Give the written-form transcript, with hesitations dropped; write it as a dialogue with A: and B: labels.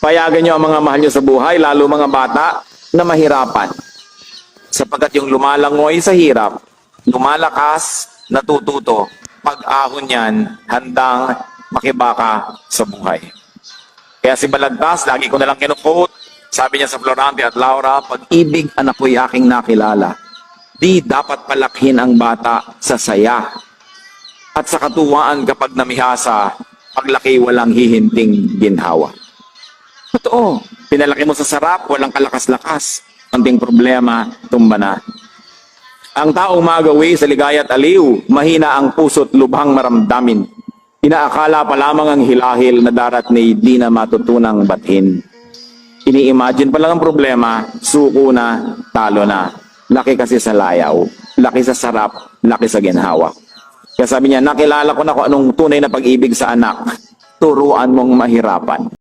A: Payagan nyo ang mga mahal nyo sa buhay, lalo mga bata, na mahirapan. Sapagkat yung lumalangoy sa hirap, lumalakas, natututo, pag-ahon yan, handang makibaka sa buhay. Kaya si Balagtas, lagi ko nalang kinuquote, sabi niya sa Florante at Laura, pag-ibig anak ko'y aking nakilala, di dapat palakhin ang bata sa saya. At sa katuwaan kapag namihasa, paglaki walang hihinting ginhawa. Totoo, pinalaki mo sa sarap, walang kalakas-lakas. Anting problema, tumba na. Ang taong magawi sa ligaya at aliw, mahina ang puso't lubhang maramdamin. Inaakala pa lamang ang hilahil na darat ni di na matutunang bathin. Ini-imagine pa lang ang problema, suko na, talo na. Laki kasi sa layaw, laki sa sarap, laki sa ginhawa. Kaya sabi niya, nakilala ko na kung anong tunay na pag-ibig sa anak. Turuan mong mahirapan.